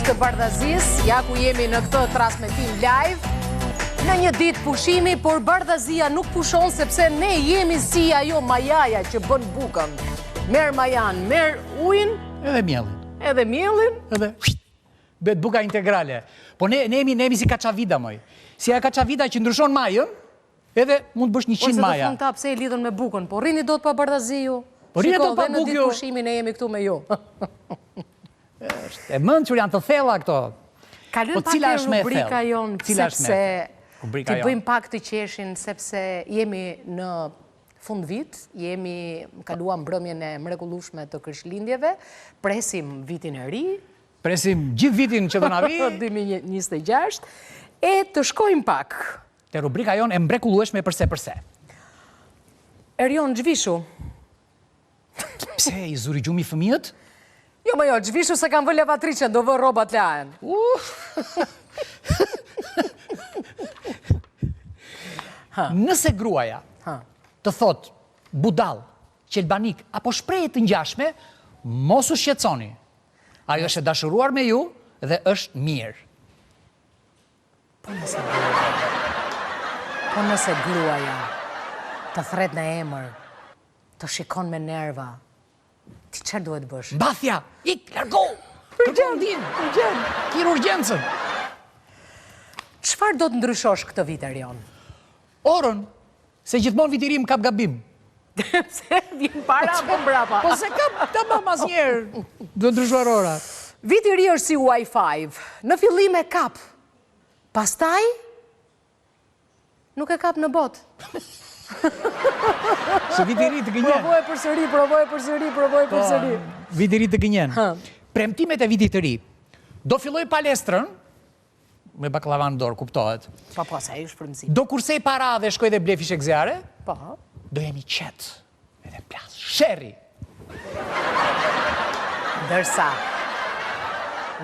të Bardhazis, ja ku jemi në këtë transmetim live, në një ditë pushimi, por Bardhazia nuk pushon sepse ne jemi si ajo majaja që bën bukën. Merë majan, merë ujin, edhe mielin. Edhe mielin. Edhe bet buka integrale. Po ne jemi si kaçavida, moj. Si a kaçavida që ndryshon majën, edhe mund të bësh 100 maja. Ose të fund ta pse e lidhën me bukën, po rrini dot pa Bardhaziu. Po rrini dot pa Shiko, dhe në bukë. ditë pushimi ne jemi këtu me ju. E mençur janë të thella këto. Kalojmë pak te rubrika jon, sepse të bëjmë pak të qeshin, sepse jemi në fund vit, kaluam mbrëmjen e mrekullueshme të Krishtlindjeve, presim vitin e ri, presim gjithë vitin që do na vi 2026, e të shkojmë pak te rubrika jon e mrekullueshme përse. Erion Xhvishu. Pse i zuri gjumi fëmijët? Jo, më jo, Xhvishu se kam vë lavatriçen, do vë rrobat lahen. Nëse gruaja të thot budall, qelbanik apo shprehje të ngjashme, mos u shqetësoni. Ajo është e dashuruar me ju dhe është mirë. Po nëse gruaja të thret në emër, të shikon me nerva, ti çfarë duhet bësh? Mbathja, ik, largo! Kir urgjencën. Çfarë do të ndryshosh këtë vit, Erion? Orën, se gjithmonë viti i ri më kap gabim. Pse vjen para apo mbrapa? Po se kap tamam asnjëherë. Do ndryshuar ora. Viti i ri është si Wi-Fi. Në fillim e kap. Pastaj nuk e kap në botë. Se viti i ri të gënjen. Provoj përsëri. Viti i ri të gënjen. Premtimet e vitit të ri. Do filloj palestrën, me baklavan në dorë, kuptohet. Po, sa i shpërmësi. Do kursej para dhe shkoj dhe blej fishek zjarre. Po. Do jemi qetë. Edhe plas. Sherri.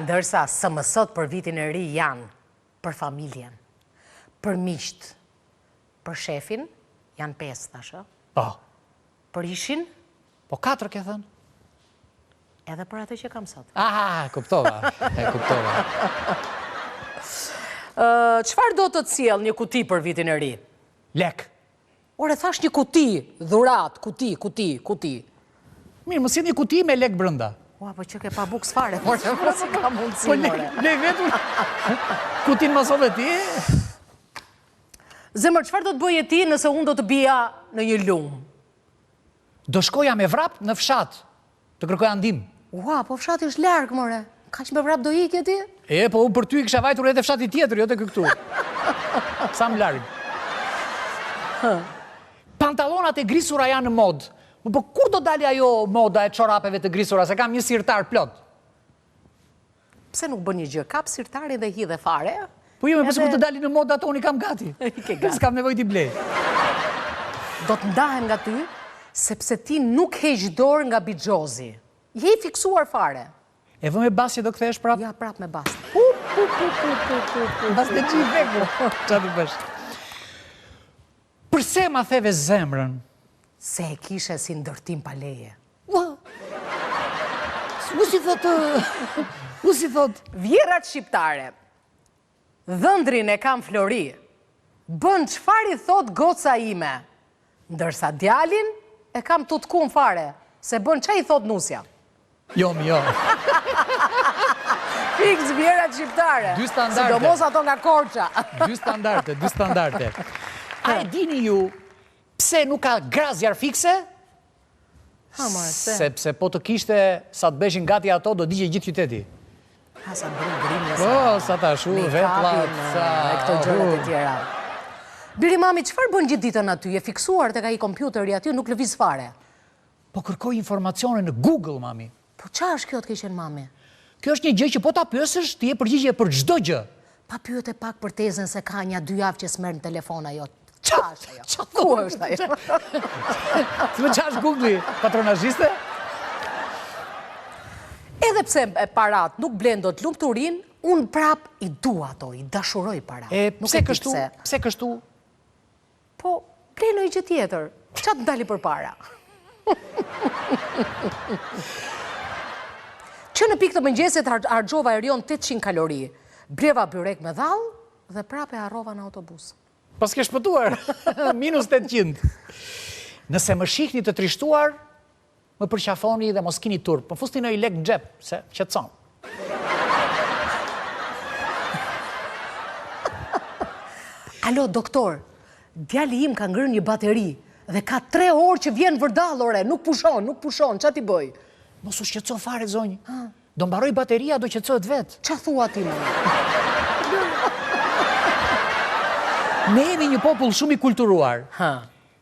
Ndërsa SMS-at për vitin e ri janë për familjen, për miqt, për shefin, janë 5 tash, Po. Për ishin? Po 4 ke thënë. Edhe për atë që kam sot. Kuptova. Çfarë do të sjell një kuti për vitin e ri? Lek. Ore, thash një kuti, dhurat, kuti. Mirë, mos jeni kuti me lek brenda. Ua, po që ke pa buk sfare, por që mos i ka mundësi, Po more. le vetur. Kutin masove ti. Zemër, çfarë do të bëje ti nëse unë do të bija në një lumë? Do shkoja me vrap në fshat, të kërkoja ndim. Ua, po fshati është larg, more. Kaq me vrap do ikje ti? Po unë për ty i kisha vajtur edhe fshati tjetër, jo të këtu. Sa më larg. Pantalonat e grisura janë në mod. Po kur do dali ajo moda e çorapeve të grisura, se kam një sirtar plot. Pse nuk bën një gjë? Kap sirtarin dhe hidhe fare? Po jo, pse kur të dali në mod ato unë i kam gati. S'kam nevojë t'i blej. Do të ndahem nga ty, sepse ti nuk heq dorë nga bixhozi. Je i fiksuar fare. E vë me basje do kthehesh prap? Ja, prap me bas. Bas të qi veku. Çfarë të bësh? Përse ma theve zemrën? Se e kishe si ndërtim pa leje. U si thot? Vjerat shqiptare, dhëndrin e kam Flori, bën çfarë i thot goca ime, ndërsa djalin e kam tutkun fare, se bën çfarë i thot nusja. Jo. Fiks vjerat shqiptare. Dy standarde. Sidomos ato nga Korça. Dy standarde. A e dini ju pse nuk ka grazjar fikse? Sepse po të kishte sa të beshin gati ato, do digje gjithë qyteti. Sa ndrim Po, sa ta shu, vetlat, sa... E këto gjërat e tjera. Biri mami, çfarë bën gjithë ditën aty? Je fiksuar tek ai kompjuteri aty, nuk lëviz fare. Po kërkoj informacione në Google, mami. Po qa është kjo të kishen mami? Kjo është një gjë që po ta pyesësh, ti je përgjigje për çdo gjë. Pa pyet e pak për tezën se ka një 2 javë që s'merr në telefon ajo. Qa është ajo? Ku është ajo? Të më qash Google-i, patronazhiste? Edhe pse parat nuk blen do të lumturin, unë prap i dua ato, i dashuroj parat. Pse kështu? Po, blej në i gjë tjetër. Qa të dali për para? Që në pikë të mëngjesit harxova erion 800 kalori, bleva byrek me dhall dhe prape harrova në autobus. Pas ke shpëtuar, minus 800. Nëse më shihni të trishtuar, më përqafoni dhe mos kini turp, më fusni në i lek në xhep, se qetëson. Alo, doktor, djali im ka ngrënë një bateri dhe ka 3 orë që vjen vërdallore, nuk pushon, qa ti bëj? Mos u shqetëso fare, zonjë. Do mbaroj bateria, do qetësohet vetë. Qa thua ti më? Ne jemi një popull shumë i kulturuar.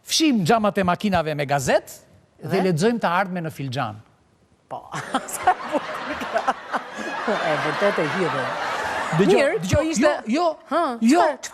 Fshim xhamat e makinave me gazet dhe lexojmë të ardhme në filxhan. Po, sa bukur. E vërtet e hidhe.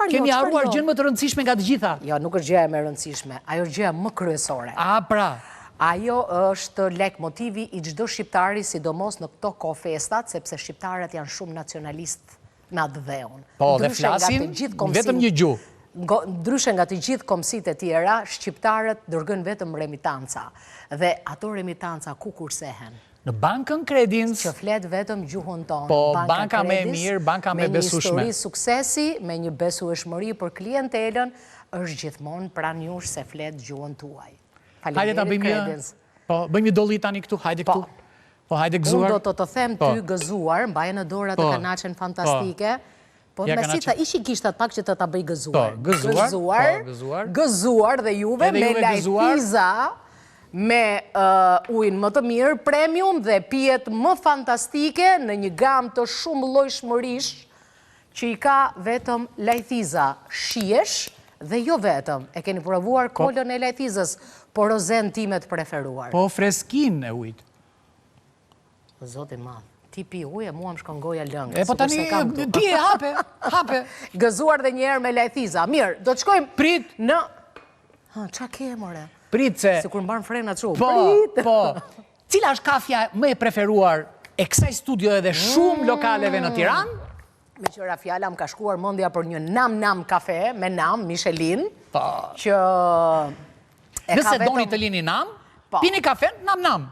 Kemi harruar gjën më të rëndësishme nga të gjitha. Jo, nuk është gjëja më e rëndësishme, ajo është gjëja më kryesore. Pra. Ajo është lek motivi i çdo shqiptari, sidomos në këto kohë festat, sepse shqiptarët janë shumë nacionalist me atë dheun. Po, dhe flasin vetëm një gjuhë. Ndryshe nga të gjithë komësit e tjera, shqiptarët dërgën vetëm remitanca. Dhe ato remitanca ku kursehen? Në bankën Kredins. Që flet vetëm gjuhën tonë. Po, banka me mirë, banka me besueshme. Me një histori suksesi, me një besueshmëri për klientelën, është gjithmonë pranjush se flet gjuhën tuaj. Hajde ta bëjmë bëjmë një dolli tani këtu, hajde këtu. Po, hajde gëzuar. Unë do të them ty gëzuar, mbaje në dorë atë kanaçen fantastike. Po, me si ta ishi kishtat pak që të ta bëj gëzuar. Gëzuar dhe juve me lajthiza, me ujnë më të mirë, premium dhe pijet më fantastike në një gamë të shumë llojshmërish që i ka vetëm lajthiza shiesh dhe jo vetëm. E keni provuar kolën e lajthizës, por rozen timet preferuar. Po freskin e ujtë. Zoti madh, ti pi ujë, mua më shkon goja lëngë. Po tani pi e hape. Gëzuar dhe njerë me lajthiza. Mirë, do të shkojmë... Prit! Në... Qa ke, more? Prit se... Si kur mbarën frenat shumë. Po. Cila është kafja më e preferuar e kësaj studio edhe shumë lokaleve në Tiranë? Me qëra fjalla më ka shkuar mendja për një nam kafe, me nam, Michelin, që... Nëse doni të lini nam, pini kafe, nam.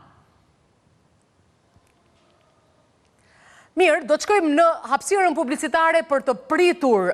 Mirë, do të shkojmë në hapësirën publicitare për të pritur